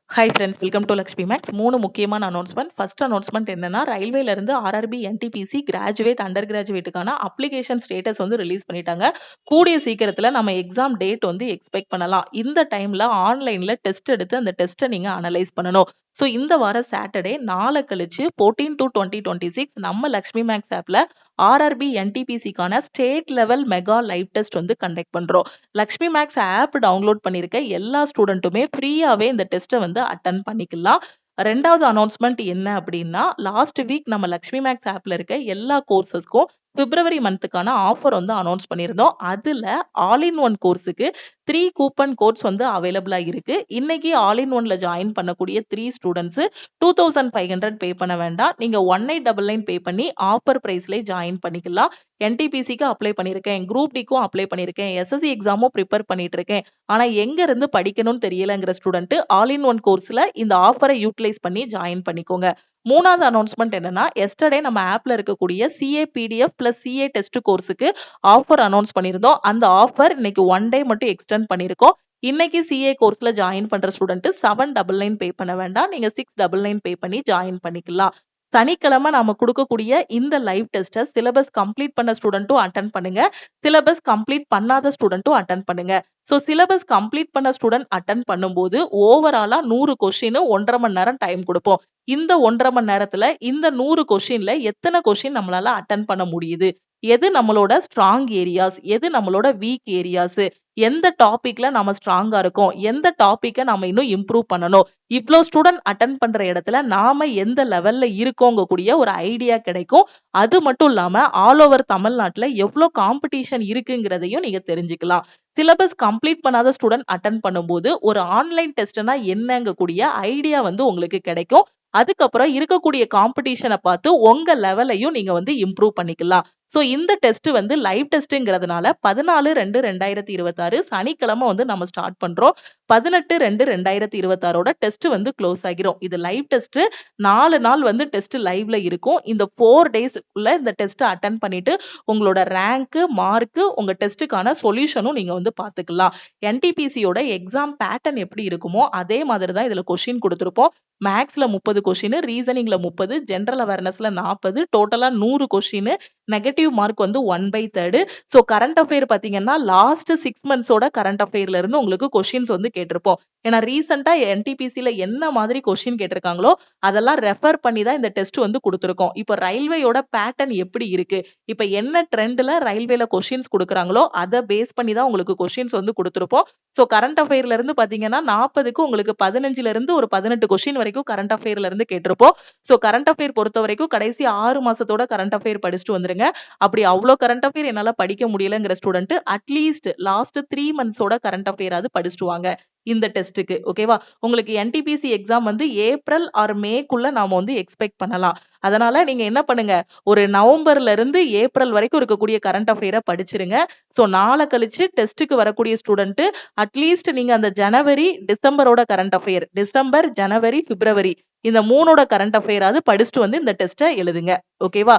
Hi friends, welcome to Lakshmi maths. 3 முக்கியமான announcement. First announcement என்னன்னா, ரயில்வேல இருந்து ஆர்ஆர்பி, என்டிபிசி கிராஜுவேட், அண்டர் கிராஜுவேட்டுக்கான அப்ளிகேஷன் ஸ்டேட்டஸ் வந்து ரிலீஸ் பண்ணிட்டாங்க. கூடிய சீக்கிரத்துல நம்ம எக்ஸாம் டேட் வந்து எக்ஸ்பெக்ட் பண்ணலாம். இந்த டைம்ல ஆன்லைன்ல டெஸ்ட் எடுத்து அந்த டெஸ்ட்டை நீங்க அனலைஸ் பண்ணணும். ஸோ இந்த வார சாட்டர்டே நாளை கழிச்சு 14-2026 நம்ம லக்ஷ்மி மேக்ஸ் ஆப்ல ஆர்ஆர்பி, என்டிபிசிக்கான state level mega live test வந்து கண்டக்ட் பண்றோம். லக்ஷ்மி மேக்ஸ் ஆப் டவுன்லோட் பண்ணிருக்க எல்லா ஸ்டூடெண்ட்டுமே ஃப்ரீயாவே இந்த டெஸ்ட்டை வந்து அட்டன் பண்ணிக்கலாம். ரெண்டாவது அனௌன்ஸ்மெண்ட் என்ன அப்படின்னா, லாஸ்ட் வீக் நம்ம லக்ஷ்மி மேக்ஸ் ஆப்ல இருக்க எல்லா கோர்சஸ்க்கும் பிப்ரவரி மந்த்துக்கான ஆஃபர் வந்து அனௌன்ஸ் பண்ணியிருந்தோம். அதுல ஆல் இன் ஒன் கோர்ஸுக்கு 3 கூப்பன் கோட்ஸ் வந்து அவைலபிளா இருக்கு. இன்னைக்கு ஆல் இன் ஒன்ல ஜாயின் பண்ணக்கூடிய 3 ஸ்டூடெண்ட்ஸ் 2500 பே பண்ண வேண்டாம். நீங்க 1899 பே பண்ணி ஆஃபர் பிரைஸ்ல ஜாயின் பண்ணிக்கலாம். என்டிபிசிக்கு அப்ளை பண்ணிருக்கேன், குரூப் டிக்கும் அப்ளை பண்ணிருக்கேன், எஸ்எஸ்சி எக்ஸாமும் ப்ரிப்பேர் பண்ணிட்டு இருக்கேன், ஆனா எங்க இருந்து படிக்கணும்னு தெரியலங்கிற ஸ்டூடெண்ட் ஆல் இன் ஒன் கோர்ஸ்ல இந்த ஆஃபரை யூட்டிலைஸ் பண்ணி ஜாயின் பண்ணிக்கோங்க. மூணாவது அனௌன்ஸ்மெண்ட் என்னன்னா, எஸ்டர்டே நம்ம ஆப்ல இருக்கக்கூடிய CA PDF plus CA test கோர்ஸுக்கு ஆஃபர் அனௌன்ஸ் பண்ணியிருந்தோம். அந்த ஆஃபர் இன்னைக்கு 1 டே மட்டும் எக்ஸ்டெண்ட் பண்ணியிருக்கோம். இன்னைக்கு சிஏ கோர்ஸ்ல ஜாயின் பண்ற ஸ்டூடெண்ட் 799 பே பண்ண வேண்டாம். நீங்க 699 பே பண்ணி ஜாயின் பண்ணிக்கலாம். சனிக்கிழமை நாம கொடுக்கக்கூடிய இந்த லைவ் டெஸ்ட்டை சிலபஸ் கம்ப்ளீட் பண்ண ஸ்டூடெண்ட்டும் அட்டன் பண்ணுங்க, சிலபஸ் கம்ப்ளீட் பண்ணாத ஸ்டூடெண்ட்டும் அட்டன் பண்ணுங்க. ஸோ சிலபஸ் கம்ப்ளீட் பண்ண ஸ்டூடெண்ட் அட்டன் பண்ணும்போது ஓவராலா 100 கொஸ்டின் 1.5 மணி நேரம் டைம் கொடுப்போம். இந்த 1.5 மணி நேரத்துல இந்த 100 கொஸ்டின்ல எத்தனை கொஸ்டின் நம்மளால அட்டன் பண்ண முடியுது, எது நம்மளோட ஸ்ட்ராங் ஏரியாஸ், எது நம்மளோட வீக் ஏரியாஸ், எந்த டாபிக்ல நம்ம ஸ்ட்ராங்கா இருக்கோம், எந்த டாபிக்கை நம்ம இன்னும் இம்ப்ரூவ் பண்ணணும், இவ்வளோ ஸ்டூடெண்ட் அட்டன் பண்ற இடத்துல நாம எந்த லெவல்ல இருக்கோங்க கூடிய ஒரு ஐடியா கிடைக்கும். அது மட்டும் இல்லாம ஆல் ஓவர் தமிழ்நாட்டுல எவ்வளோ காம்படிஷன் இருக்குங்கிறதையும் நீங்க தெரிஞ்சுக்கலாம். சிலபஸ் கம்ப்ளீட் பண்ணாத ஸ்டூடெண்ட் அட்டன் பண்ணும்போது ஒரு ஆன்லைன் டெஸ்ட்னா என்னங்க கூடிய ஐடியா வந்து உங்களுக்கு கிடைக்கும். அதுக்கப்புறம் இருக்கக்கூடிய காம்படிஷனை பார்த்து உங்க லெவலையும் நீங்க வந்து இம்ப்ரூவ் பண்ணிக்கலாம். சோ இந்த டெஸ்ட் வந்து லைவ் டெஸ்ட்ங்கிறதுனால 14/2/2026 சனிக்கிழமை வந்து நம்ம ஸ்டார்ட் பண்றோம். 18/2/2026 டெஸ்ட் வந்து க்ளோஸ் ஆகிரும். இது லைவ் டெஸ்ட். 4 நாள் வந்து டெஸ்ட் லைவ்ல இருக்கும். இந்த 4 டேஸ் உள்ள இந்த டெஸ்ட் அட்டன் பண்ணிட்டு உங்களோட ரேங்க், மார்க், உங்க டெஸ்ட்டுக்கான சொல்யூஷனும் நீங்க வந்து பாத்துக்கலாம். என்டிபிசியோட எக்ஸாம் பேட்டர்ன் எப்படி இருக்குமோ அதே மாதிரி தான் இதுல கொஸ்டின் கொடுத்திருப்போம். மேக்ஸ்ல 30 கொஸ்டின், ரீசனிங்ல 30, ஜெனரல் அவேர்னஸ்ல 40, டோட்டலா 100 கொஸ்டின். நெகட்டிவ் மார்க் வந்து 1/3. ஸோ கரண்ட் அஃபேர் பாத்தீங்கன்னா லாஸ்ட் 6 மந்த்ஸோட கரண்ட் அஃபேர்ல இருந்து உங்களுக்கு கொஸ்டின்ஸ் வந்து கேட்டிருப்போம். ஏன்னா ரீசெண்டா என்டிபிசில என்ன மாதிரி கொஸ்டின் கேட்டிருக்காங்களோ அதெல்லாம் ரெஃபர் பண்ணி தான் இந்த டெஸ்ட் வந்து கொடுத்திருக்கோம். இப்போ ரயில்வேயோட பேட்டர்ன் எப்படி இருக்கு, இப்ப என்ன ட்ரெண்ட்ல ரயில்வேல கொஸ்டின்ஸ் கொடுக்குறாங்களோ அதை பேஸ் பண்ணி தான் உங்களுக்கு கொஸ்டின்ஸ் வந்து கொடுத்திருப்போம். ஸோ கரண்ட் அஃபேர்ல இருந்து பாத்தீங்கன்னா 40க்கு உங்களுக்கு 15ல இருந்து ஒரு 18 கொஸ்டின் வரைக்கும் கரண்ட் அஃபேர்ல இருந்து கேட்டிருப்போம். ஸோ கரண்ட் அஃபேர் பொறுத்த வரைக்கும் கடைசி 6 மாசத்தோட கரண்ட் அஃபேர் படிச்சுட்டு வந்துருங்க. அப்படி அவ்வளோ கரண்ட் அஃபேர் என்னால படிக்க முடியலங்கிற ஸ்டூடெண்ட் அட்லீஸ்ட் லாஸ்ட் 3 மந்த்ஸோட கரண்ட் அஃபேர் அது படிச்சுட்டு வாங்க இந்த டெஸ்ட்டுக்கு. ஓகேவா? உங்களுக்கு என்டிபிசி எக்ஸாம் வந்து ஏப்ரல் ஆர் மேக்குள்ள நாம வந்து எக்ஸ்பெக்ட் பண்ணலாம். அதனால நீங்க என்ன பண்ணுங்க, ஒரு நவம்பர்ல இருந்து ஏப்ரல் வரைக்கும் இருக்கக்கூடிய கரண்ட் அஃபேரை படிச்சிருங்க. ஸோ நாளை கழிச்சு டெஸ்ட்டுக்கு வரக்கூடிய ஸ்டூடெண்ட் அட்லீஸ்ட் நீங்க அந்த ஜனவரி டிசம்பரோட கரண்ட் அஃபேர், டிசம்பர் ஜனவரி பிப்ரவரி இந்த 3ஓட கரண்ட் அஃபேராவது படிச்சுட்டு வந்து இந்த டெஸ்ட்டை எழுதுங்க. ஓகேவா?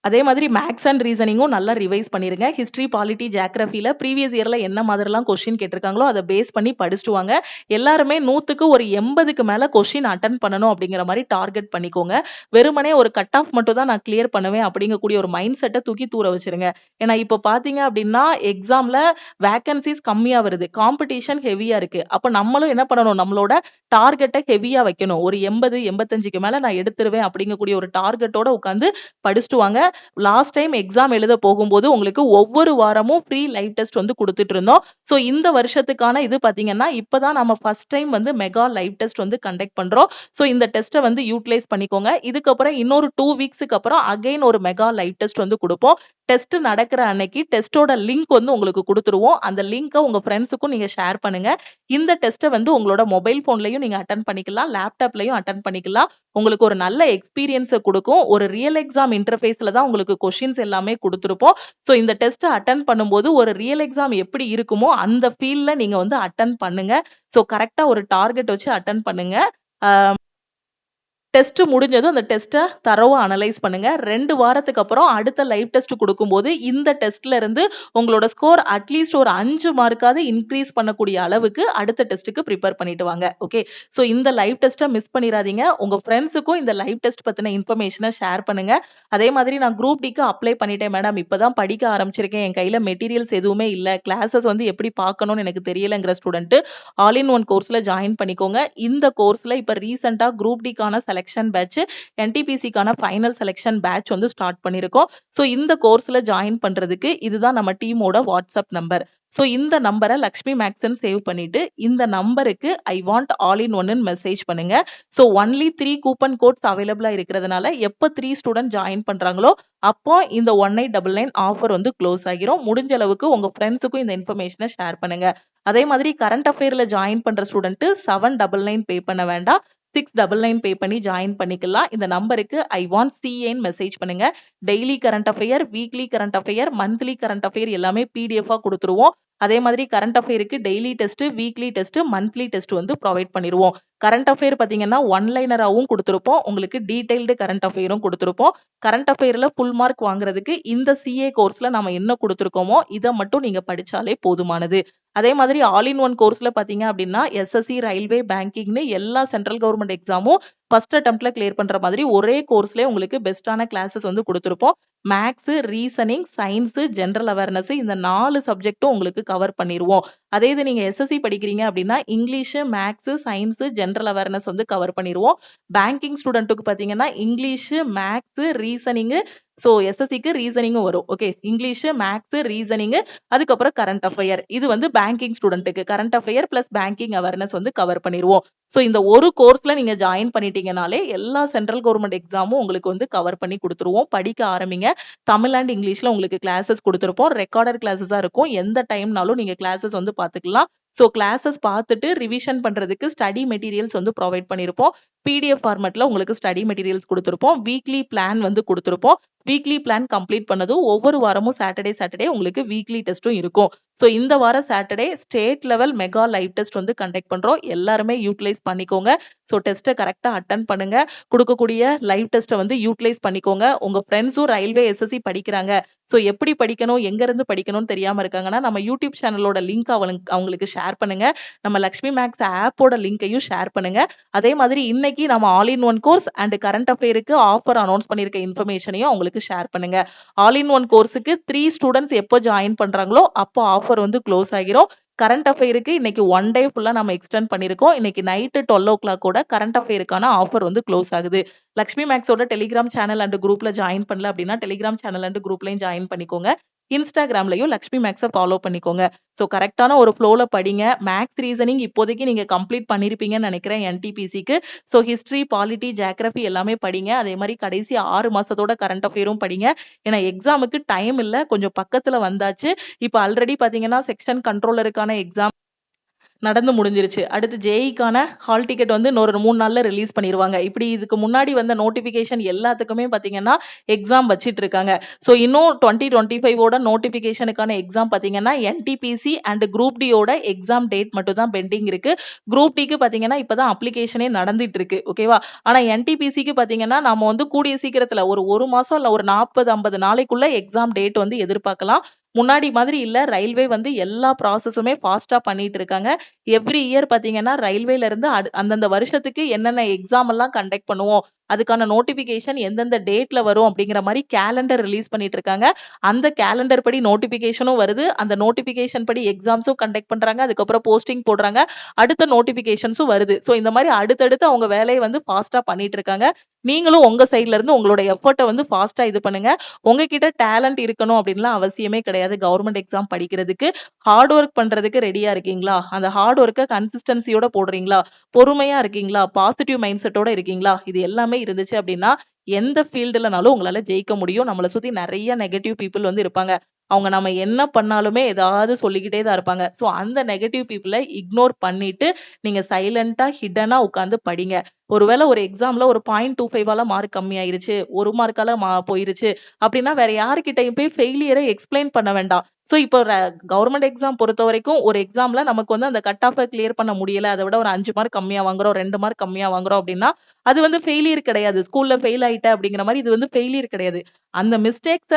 அதே மாதிரி மேக்ஸ் அண்ட் ரீசனிங்கும் நல்லா ரிவைஸ் பண்ணிருங்க. ஹிஸ்டரி, பாலிட்டி, ஜியோகிராஃபில ப்ரீவியஸ் இயர்ல என்ன மாதிரிலாம் கொஸ்டின் கேட்டிருக்காங்களோ அதை பேஸ் பண்ணி படிச்சுட்டு வாங்க. எல்லாருமே 100க்கு ஒரு 80க்கு மேல கொஸ்டின் அட்டன் பண்ணணும் அப்படிங்கிற மாதிரி டார்கெட் பண்ணிக்கோங்க. வெறுமனே ஒரு கட் ஆஃப் மட்டும் தான் நான் கிளியர் பண்ணுவேன் அப்படிங்கக்கூடிய ஒரு மைண்ட் செட்டை தூக்கி தூர வச்சிருங்க. ஏன்னா இப்போ பாத்தீங்க அப்படின்னா எக்ஸாம்ல வேகன்சிஸ் கம்மியா வருது, காம்படிஷன் ஹெவியா இருக்கு. அப்ப நம்மளும் என்ன பண்ணணும், நம்மளோட டார்கெட்டை ஹெவியா வைக்கணும். ஒரு 80, 85க்கு மேல நான் எடுத்துருவேன் அப்படிங்கக்கூடிய ஒரு டார்கெட்டோட உட்காந்து படிச்சுட்டு வாங்க. லாஸ்ட் டைம் எக்ஸாம் எழுத போகும்போது உங்களுக்கு ஒவ்வொரு வாரமும் ஃப்ரீ லைவ் டெஸ்ட் வந்து கொடுத்துட்டு இருந்தோம். ஸோ இந்த வருஷத்துக்கான இது பாத்தீங்கன்னா இப்பதான் நம்ம ஃபர்ஸ்ட் டைம் வந்து மெகா லைவ் டெஸ்ட் வந்து கண்டக்ட் பண்றோம். ஸோ இந்த டெஸ்ட்டை வந்து யூட்டிலைஸ் பண்ணிக்கோங்க. இதுக்கப்புறம் இன்னொரு 2 வீக்ஸுக்கு அப்புறம் அகைன் ஒரு மெகா லைவ் டெஸ்ட் வந்து கொடுப்போம். டெஸ்ட் நடக்கிற அன்னைக்கு டெஸ்டோட லிங்க் வந்து உங்களுக்கு கொடுத்துருவோம். அந்த லிங்கை உங்க ஃப்ரெண்ட்ஸுக்கும் நீங்க ஷேர் பண்ணுங்க. இந்த டெஸ்ட்டை வந்து உங்களோட மொபைல் போன்லயும் நீங்க அட்டன் பண்ணிக்கலாம், லேப்டாப்லயும் அட்டன் பண்ணிக்கலாம். உங்களுக்கு ஒரு நல்ல எக்ஸ்பீரியன்ஸை கொடுக்கும். ஒரு ரியல் எக்ஸாம் இன்டர்ஃபேஸ்ல தான் உங்களுக்கு கொஸ்டின்ஸ் எல்லாமே கொடுத்துருப்போம். ஸோ இந்த டெஸ்ட்டை அட்டன் பண்ணும்போது ஒரு ரியல் எக்ஸாம் எப்படி இருக்குமோ அந்த ஃபீல்ட்ல நீங்க வந்து அட்டன் பண்ணுங்க. ஸோ கரெக்டா ஒரு டார்கெட் வச்சு அட்டன் பண்ணுங்க. டெஸ்ட் முடிஞ்சதும் அந்த டெஸ்ட்டை தரவா அனலைஸ் பண்ணுங்க. 2 வாரத்துக்கு அப்புறம் அடுத்த லைவ் டெஸ்ட் கொடுக்கும்போது இந்த டெஸ்ட்ல இருந்து உங்களோட ஸ்கோர் அட்லீஸ்ட் ஒரு 5 மார்க்காவது இன்க்ரீஸ் பண்ணக்கூடிய அளவுக்கு அடுத்த டெஸ்ட்டுக்கு ப்ரிப்பேர் பண்ணிட்டு வாங்க. ஓகே. ஸோ இந்த லைவ் டெஸ்ட்டை மிஸ் பண்ணிடாதீங்க. உங்க ஃப்ரெண்ட்ஸுக்கும் இந்த லைவ் டெஸ்ட் பத்தின இன்ஃபர்மேஷனை ஷேர் பண்ணுங்க. அதே மாதிரி நான் குரூப் டிக்கு அப்ளை பண்ணிட்டேன் மேடம், இப்பதான் படிக்க ஆரம்பிச்சிருக்கேன், என் கையில மெட்டீரியல்ஸ் எதுவுமே இல்ல, கிளாஸஸ் வந்து எப்படி பார்க்கணும்னு எனக்கு தெரியலங்கிற ஸ்டூடெண்ட் ஆல் இன் ஒன் கோர்ஸ்ல ஜாயின் பண்ணிக்கோங்க. இந்த கோர்ஸ்ல இப்ப ரீசெண்டா குரூப் டிக்கான செலக்ஷன் பேட்ச், என்டிபிசிக்கான ஃபைனல் செலக்ஷன் பேட்ச் வந்து ஸ்டார்ட் பண்ணிருக்கோம். ஸோ இந்த கோர்ஸ்ல ஜாயின் பண்றதுக்கு இதுதான் நம்ம டீமோட வாட்ஸ்அப் நம்பர். ஸோ இந்த நம்பரை லக்ஷ்மி மேக்ஸ்ன்னு சேவ் பண்ணிட்டு இந்த நம்பருக்கு ஐ வாண்ட் ஆல் இன் ஒன்னு மெசேஜ் பண்ணுங்க. ஸோ ஒன்லி 3 கூப்பன் கோட்ஸ் அவைலபிளா இருக்கிறதுனால எப்போ 3 ஸ்டூடெண்ட் ஜாயின் பண்றாங்களோ அப்போ இந்த 1899 ஆஃபர் வந்து க்ளோஸ் ஆகிரும். முடிஞ்ச அளவுக்கு உங்க ஃப்ரெண்ட்ஸுக்கும் இந்த இன்ஃபர்மேஷனை ஷேர் பண்ணுங்க. அதே மாதிரி கரண்ட் அஃபேர்ல ஜாயின் பண்ற ஸ்டூடெண்ட் 799 பே பண்ண வேண்டாம், 699 பே பண்ணி ஜாயின் பண்ணிக்கலாம். இந்த நம்பருக்கு ஐ வாண்ட் சிஏன்னு மெசேஜ் பண்ணுங்க. Daily current affair, weekly current affair, monthly current affair எல்லாமே பிடிஎஃபா கொடுத்துருவோம். அதே மாதிரி கரண்ட் அஃபேருக்கு daily test, weekly test, monthly test வந்து ப்ரொவைட் பண்ணிடுவோம். கரண்ட் அஃபேர் பார்த்தீங்கன்னா ஒன்லைனராகவும் கொடுத்துருப்போம், உங்களுக்கு டீடைல்டு கரண்ட் அஃபேரும் கொடுத்துருப்போம். கரண்ட் அஃபேர்ல ஃபுல் மார்க் வாங்குறதுக்கு இந்த சிஏ கோர்ஸ்ல நம்ம என்ன கொடுத்துருக்கோமோ இதை மட்டும் நீங்க படிச்சாலே போதுமானது. அதே மாதிரி ஆல் இன் ஒன் கோர்ஸ்ல பாத்தீங்க அப்படின்னா எஸ்எஸ்சி, ரயில்வே, பேங்கிங்னு எல்லா சென்ட்ரல் கவர்மெண்ட் எக்ஸாமும் ஃபர்ஸ்ட் அட்டெம்ப்ட்ல கிளியர் பண்ற மாதிரி ஒரே கோர்ஸ்ல உங்களுக்கு பெஸ்டான கிளாஸஸ் வந்து கொடுத்துருப்போம். Maths, reasoning, science, general awareness இந்த 4 சப்ஜெக்டும் உங்களுக்கு கவர் பண்ணிடுவோம். அதே இது நீங்க எஸ்எஸ்சி படிக்கிறீங்க அப்படின்னா English, maths, science, general awareness வந்து கவர் பண்ணிடுவோம். பேங்கிங் ஸ்டூடெண்ட்டுக்கு பாத்தீங்கன்னா இங்கிலீஷ், மேக்ஸ், ரீசனிங், ஸோ எஸ்எஸ்சிக்கு ரீசனிங்கும் வரும். ஓகே, இங்கிலீஷ், மேக்ஸ், ரீசனிங், அதுக்கப்புறம் கரண்ட் அஃபேர். இது வந்து பேங்கிங் ஸ்டூடெண்ட்டுக்கு current affair plus banking awareness வந்து கவர் பண்ணிடுவோம். ஸோ இந்த ஒரு கோர்ஸ்ல நீங்க ஜாயின் பண்ணிட்டீங்கனாலே எல்லா சென்ட்ரல் கவர்மெண்ட் எக்ஸாமும் உங்களுக்கு வந்து கவர் பண்ணி கொடுத்துருவோம். படிக்க ஆரம்பிங்க. தமிழ் அண்ட் இங்கிலீஷ்ல உங்களுக்கு கிளாஸஸ் கொடுத்துருப்போம். ரெக்கார்டட் கிளாஸஸா இருக்கும். எந்த டைம்னாலும் நீங்க கிளாஸஸ் வந்து பார்த்துக்கலாம். ஸோ கிளாஸஸ் பார்த்துட்டு ரிவிஷன் பண்றதுக்கு ஸ்டடி மெட்டீரியல்ஸ் வந்து ப்ரொவைட் பண்ணியிருப்போம். பிடிஎஃப் ஃபார்மேட்ல உங்களுக்கு ஸ்டடி மெட்டீரியல்ஸ் கொடுத்துருப்போம். வீக்லி பிளான் வந்து கொடுத்துருப்போம். வீக்லி பிளான் கம்ப்ளீட் பண்ணதும் ஒவ்வொரு வாரமும் சாட்டர்டே உங்களுக்கு வீக்லி டெஸ்ட்டும் இருக்கும். ஸோ இந்த வாரம் Saturday state level mega live test வந்து கண்டக்ட் பண்றோம். எல்லாருமே யூட்டிலைஸ் பண்ணிக்கோங்க. ஸோ டெஸ்ட்டை கரெக்டா அட்டன் பண்ணுங்க. கொடுக்கக்கூடிய லைவ் டெஸ்ட்டை வந்து யூட்டிலைஸ் பண்ணிக்கோங்க. உங்க ஃப்ரெண்ட்ஸும் ரயில்வே, எஸ்எஸ்சி படிக்கிறாங்க, ஸோ எப்படி படிக்கணும், எங்க இருந்து படிக்கணும்னு தெரியாம இருக்காங்கன்னா நம்ம யூடியூப் சேனலோட லிங்க் அவங்களுக்கு ஷேர் பண்ணுங்க. நம்ம லக்ஷ்மி மேக்ஸ் ஆப்போட லிங்கையும் ஷேர் பண்ணுங்க. அதே மாதிரி இன்னைக்கு நம்ம all in one course and current அஃபேருக்கு ஆஃபர் அனௌன்ஸ் பண்ணிருக்க இன்ஃபர்மேஷனையும் அவங்களுக்கு ஷேர் பண்ணுங்க. ஆல் இன் ஒன் கோர்ஸுக்கு 3 ஸ்டூடெண்ட்ஸ் எப்போ ஜாயின் பண்றாங்களோ அப்போ ஆஃபர் வந்து க்ளோஸ் ஆகிரும். கரண்ட் அஃபேருக்கு இன்னைக்கு 1 டே ஃபுல்லா நம்ம எக்ஸ்டெண்ட் பண்ணிருக்கோம். இன்னைக்கு நைட்டு 12 o'clock கூட கரண்ட் அஃபேருக்கான ஆஃபர் வந்து க்ளோஸ் ஆகுது. லக்ஷ்மி மேக்ஸோட டெலிகிராம் சேனல் அண்ட் குரூப்ல ஜாயின் பண்ணல அப்படின்னா டெலிகிராம் சேனல் அண்ட் குரூப்லயும் ஜாயின் பண்ணிக்கோங்க. இன்ஸ்டாகிராம்லயும் லக்ஷ்மி மேக்ஸை ஃபாலோ பண்ணிக்கோங்க. ஸோ கரெக்டான ஒரு ஃப்ளோல படிங்க. மேக்ஸ், ரீசனிங் இப்போதைக்கு நீங்க கம்ப்ளீட் பண்ணிருப்பீங்கன்னு நினைக்கிறேன் என்டிபிசிக்கு. ஸோ ஹிஸ்டரி, பாலிட்டி, ஜியோகிராஃபி எல்லாமே படிங்க. அதே மாதிரி கடைசி 6 மாசத்தோட கரண்ட் அஃபேரும் படிங்க. ஏன்னா எக்ஸாமுக்கு டைம் இல்ல, கொஞ்சம் பக்கத்துல வந்தாச்சு. இப்போ ஆல்ரெடி பாத்தீங்கன்னா செக்ஷன் கண்ட்ரோலருக்கான எக்ஸாம் நடந்து முடிஞ்சிருச்சு. அடுத்து ஜேஇக்கான ஹால் டிக்கெட் வந்து இன்னொரு 3 நாள்ல ரிலீஸ் பண்ணிடுவாங்க. இப்படி இதுக்கு முன்னாடி வந்த நோட்டிபிகேஷன் எல்லாத்துக்குமே பாத்தீங்கன்னா எக்ஸாம் வச்சிட்டு இருக்காங்க. ஸோ இன்னும் 2025 நோட்டிபிகேஷனுக்கான எக்ஸாம் பாத்தீங்கன்னா என்டிபிசி அண்ட் குரூப் டியோட எக்ஸாம் டேட் மட்டும் தான் பெண்டிங் இருக்கு. குரூப் டிக்கு பாத்தீங்கன்னா இப்பதான் அப்ளிகேஷனே நடந்துட்டு இருக்கு. ஓகேவா? ஆனா என்டிபிசிக்கு பாத்தீங்கன்னா நம்ம வந்து கூடிய சீக்கிரத்துல ஒரு மாசம் இல்ல ஒரு 40-50 நாளைக்குள்ள எக்ஸாம் டேட் வந்து எதிர்பார்க்கலாம். முன்னாடி மாதிரி இல்ல, ரயில்வே வந்து எல்லா ப்ராசஸுமே ஃபாஸ்டா பண்ணிட்டு இருக்காங்க. எவ்ரி இயர் பாத்தீங்கன்னா ரயில்வேல இருந்து அந்தந்த வருஷத்துக்கு என்னென்ன எக்ஸாம் எல்லாம் கண்டக்ட் பண்ணுவோம், அதுக்கான நோட்டிபிகேஷன் எந்தெந்த டேட்ல வரும் அப்படிங்கிற மாதிரி கேலண்டர் ரிலீஸ் பண்ணிட்டு இருக்காங்க. அந்த கேலண்டர் படி நோட்டிபிகேஷனும் வருது. அந்த நோட்டிபிகேஷன் படி எக்ஸாம்ஸும் கண்டக்ட் பண்றாங்க. அதுக்கப்புறம் போஸ்டிங் போடுறாங்க. அடுத்த நோட்டிபிகேஷன்ஸும் வருது. ஸோ இந்த மாதிரி அடுத்தடுத்து அவங்க வேலையை வந்து ஃபாஸ்டா பண்ணிட்டு இருக்காங்க. நீங்களும் உங்க சைட்ல இருந்து உங்களோட எஃபர்ட்டை வந்து ஃபாஸ்டா இது பண்ணுங்க. உங்ககிட்ட டேலண்ட் இருக்கணும் அப்படின்லாம் அவசியமே கிடையாது. கவர்மெண்ட் எக்ஸாம் படிக்கிறதுக்கு ஹார்ட் ஒர்க் பண்றதுக்கு ரெடியா இருக்கீங்களா? அந்த ஹார்ட் ஒர்க்கை கன்சிஸ்டன்சியோட போடுறீங்களா? பொறுமையா இருக்கீங்களா? பாசிட்டிவ் மைண்ட் செட்டோட இருக்கீங்களா? இது எல்லாமே இருந்துச்சு அப்படின்னா எந்த ஃபீல்டுலனாலும் உங்களால ஜெயிக்க முடியும். நம்மளை சுத்தி நிறைய நெகட்டிவ் பீப்புள் வந்து இருப்பாங்க. அவங்க நம்ம என்ன பண்ணாலுமே ஏதாவது சொல்லிக்கிட்டே தான் இருப்பாங்க. ஸோ அந்த நெகட்டிவ் பீப்புளை இக்னோர் பண்ணிட்டு நீங்க சைலண்டா ஹிடனா உட்காந்து படிங்க. ஒருவேளை ஒரு எக்ஸாம்ல ஒரு 0.25 மார்க் கம்மி ஆயிருச்சு, 1 மார்க்கால போயிருச்சு அப்படின்னா வேற யாருக்கிட்டையும் போய் ஃபெயிலியரை எக்ஸ்பிளைன் பண்ண வேண்டாம். ஸோ இப்போ கவர்மெண்ட் எக்ஸாம் பொறுத்த வரைக்கும் ஒரு எக்ஸாம்ல நமக்கு வந்து அந்த கட் ஆஃபை கிளியர் பண்ண முடியல, அதை விட ஒரு 5 மார்க் கம்மியா வாங்குறோம், 2 மார்க் கம்மியா வாங்குறோம் அப்படின்னா அது வந்து ஃபெயிலியர் கிடையாது. ஸ்கூல்ல ஃபெயில் ஆயிட்ட அப்படிங்கிற மாதிரி இது வந்து ஃபெயிலியர் கிடையாது. அந்த மிஸ்டேக்ஸ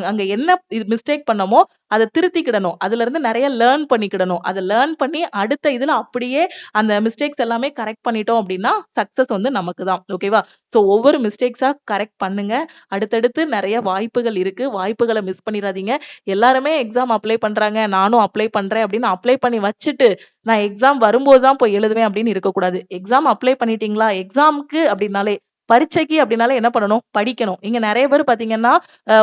அங்க என்ன மிஸ்டேக் பண்ணமோ அதை திருத்திக்கிடணும். அதுல இருந்து நிறைய லேர்ன் பண்ணிக்கிடணும். அதை லேர்ன் பண்ணி அடுத்த இதுல அப்படியே அந்த மிஸ்டேக்ஸ் எல்லாமே கரெக்ட் பண்ணிட்டோம் அப்படின்னா சக்சஸ் வந்து நமக்கு தான். ஓகேவா? ஸோ ஒவ்வொரு மிஸ்டேக்ஸா கரெக்ட் பண்ணுங்க. அடுத்தடுத்து நிறைய வாய்ப்புகள் இருக்கு. வாய்ப்புகளை மிஸ் பண்ணிடாதீங்க. எல்லாருமே எக்ஸாம் அப்ளை பண்றாங்க, நானும் அப்ளை பண்றேன் அப்படின்னு அப்ளை பண்ணி வச்சுட்டு நான் எக்ஸாம் வரும்போது தான் போய் எழுதுவேன் அப்படின்னு இருக்கக்கூடாது. எக்ஸாம் அப்ளை பண்ணிட்டீங்களா? எக்ஸாமுக்கு அப்படின்னாலே பரீட்சைக்கு அப்படின்னாலே என்ன பண்ணணும்? படிக்கணும். இங்க நிறைய பேர் பாத்தீங்கன்னா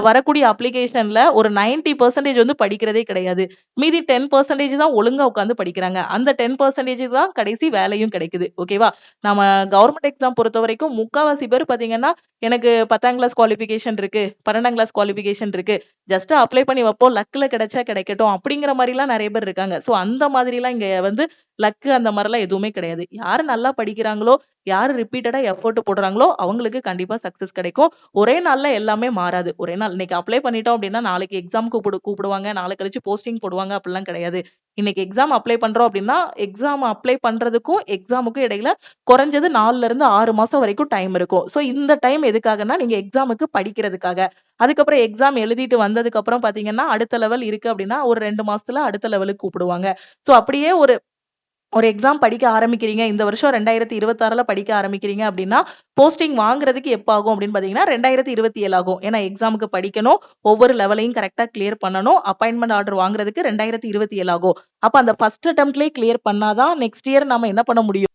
வரக்கூடிய அப்ளிகேஷன்ல ஒரு 90% வந்து படிக்கிறதே கிடையாது. மீதி 10% தான் ஒழுங்கா உட்கார்ந்து படிக்கிறாங்க. அந்த 10% தான் கடைசி வேலையும் கிடைக்குது. ஓகேவா? நம்ம கவர்மெண்ட் எக்ஸாம் பொறுத்த வரைக்கும் முக்காவாசி பேர் பாத்தீங்கன்னா எனக்கு 10ஆம் கிளாஸ் குவாலிஃபிகேஷன் இருக்கு, 12ஆம் கிளாஸ் குவாலிஃபிகேஷன் இருக்கு, ஜஸ்ட் அப்ளை பண்ணி வைப்போம், லக்ல கிடைச்சா கிடைக்கட்டும் அப்படிங்கிற மாதிரிலாம் நிறைய பேர் இருக்காங்க. ஸோ அந்த மாதிரிலாம் இங்க வந்து லக்கு அந்த மாதிரிலாம் எதுவுமே கிடையாது. யாரு நல்லா படிக்கிறாங்களோ, யாரு ரிப்பீட்டடா எஃபோர்ட் போடுறாங்களோ அவங்களுக்கு கண்டிப்பா சக்சஸ் கிடைக்கும். ஒரே நாள்ல எல்லாமே மாறாது. ஒரே நாள் இன்னைக்கு அப்ளை பண்ணிட்டோம் அப்படின்னா நாளைக்கு எக்ஸாம் கூப்பிடுவாங்க, நாளை கழிச்சு போஸ்டிங் போடுவாங்க அப்படிலாம் கிடையாது. இன்னைக்கு எக்ஸாம் அப்ளை பண்றோம் அப்படின்னா எக்ஸாம் அப்ளை பண்றதுக்கும் எக்ஸாமுக்கும் இடையில குறைஞ்சது 4ல இருந்து 6 மாசம் வரைக்கும் டைம் இருக்கும். சோ இந்த டைம் எதுக்காகன்னா நீங்க எக்ஸாமுக்கு படிக்கிறதுக்காக. அதுக்கப்புறம் எக்ஸாம் எழுதிட்டு வந்ததுக்கு அப்புறம் பாத்தீங்கன்னா அடுத்த லெவல் இருக்கு அப்படின்னா ஒரு 2 மாசத்துல அடுத்த லெவலுக்கு கூப்பிடுவாங்க. சோ அப்படியே ஒரு ஒரு எக்ஸாம் படிக்க ஆரம்பிக்கிறீங்க. இந்த வருஷம் 2026ல படிக்க ஆரம்பிக்கிறீங்க அப்படின்னா, போஸ்டிங் வாங்குறதுக்கு எப்ப ஆகும் அப்படின்னு பார்த்தீங்கன்னா, 2027 ஆகும். ஏன்னா எக்ஸாமுக்கு படிக்கணும். ஒவ்வொரு லெவலையும் கரெக்ட்டா கிளியர் பண்ணணும். அப்பாயின்ட்மென்ட் ஆர்டர் வாங்குறதுக்கு 2027 ஆகும். அப்ப அந்த ஃபர்ஸ்ட் அட்டெம்ப்ட்லயே கிளியர் பண்ணா தான் நெக்ஸ்ட் இயர் நாம என்ன பண்ண முடியும்?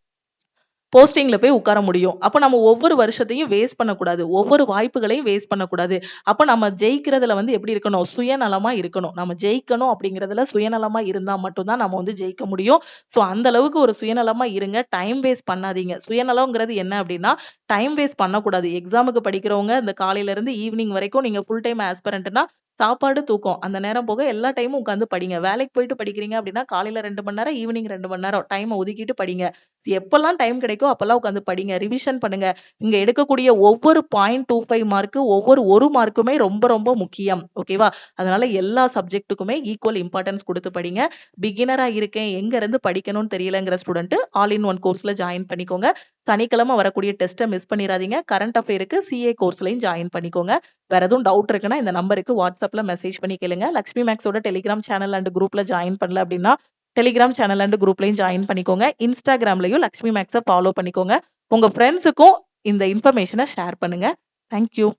போஸ்டிங்ல போய் உட்கார முடியும். அப்ப நம்ம ஒவ்வொரு வருஷத்தையும் வேஸ்ட் பண்ணக்கூடாது. ஒவ்வொரு வாய்ப்புகளையும் வேஸ்ட் பண்ணக்கூடாது. அப்ப நம்ம ஜெயிக்கிறதுல வந்து எப்படி இருக்கணும்? சுயநலமா இருக்கணும். நம்ம ஜெயிக்கணும் அப்படிங்கிறதுல சுயநலமா இருந்தா மட்டும் தான் நம்ம வந்து ஜெயிக்க முடியும். சோ அந்த அளவுக்கு ஒரு சுயநலமா இருங்க. டைம் வேஸ்ட் பண்ணாதீங்க. சுயநலம்ங்கிறது என்ன அப்படின்னா, டைம் வேஸ்ட் பண்ணக்கூடாது. எக்ஸாமுக்கு படிக்கிறவங்க இந்த காலையில இருந்து ஈவினிங் வரைக்கும் நீங்க ஃபுல் டைம் ஆஸ்பிரண்ட்னா சாப்பாடு, தூக்கம் அந்த நேரம் போக எல்லா டைமும் உட்கார்ந்து படிங்க. வேலைக்கு போயிட்டு படிக்கிறீங்க அப்படின்னா காலையில 2 மணி நேரம், ஈவினிங் 2 மணி நேரம் டைம ஒதுக்கிட்டு படிங்க. எப்பல்லாம் டைம் கிடைக்கோ அப்பல்லாம் உட்கார்ந்து படிங்க. ரிவிஷன் பண்ணுங்க. இங்க எடுக்கக்கூடிய ஒவ்வொரு 0.25 மார்க் ஒவ்வொரு 1 மார்க்குமே ரொம்ப ரொம்ப முக்கியம். ஓகேவா? அதனால எல்லா சப்ஜெக்ட்டுக்குமே ஈக்குவல் இம்பார்ட்டன்ஸ் குடுத்து படிங்க. பிகினரா இருக்கேன், எங்க இருந்து படிக்கணும்னு தெரியலங்கிற ஸ்டூடெண்ட் ஆல் இன் ஒன் கோர்ஸ்ல ஜாயின் பண்ணிக்கோங்க. சனிக்கிழமை வரக்கூடிய டெஸ்ட்டை மிஸ் பண்ணிடாதீங்க. கரண்ட் அஃபேருக்கு சிஏ கோர்ஸ்லயும் ஜாயின் பண்ணிக்கோங்க. வேற எதுவும் டவுட் இருக்குன்னா இந்த நம்பருக்கு வாட்ஸ்அப்ல மெசேஜ் பண்ணி கேளுங்க. லக்ஷ்மி மேக்ஸோட டெலிகிராம் சேனல் அண்ட் குரூப்ல ஜாயின் பண்ணல அப்படின்னா டெலிகிராம் சேனல் அண்ட் குரூப்லயும் ஜாயின் பண்ணிக்கோங்க. இன்ஸ்டாகிராம்லயும் லக்ஷ்மி மேக்ஸை ஃபாலோ பண்ணிக்கோங்க. உங்க ஃப்ரெண்ட்ஸுக்கும் இந்த இன்ஃபர்மேஷனை ஷேர் பண்ணுங்க. தேங்க்யூ.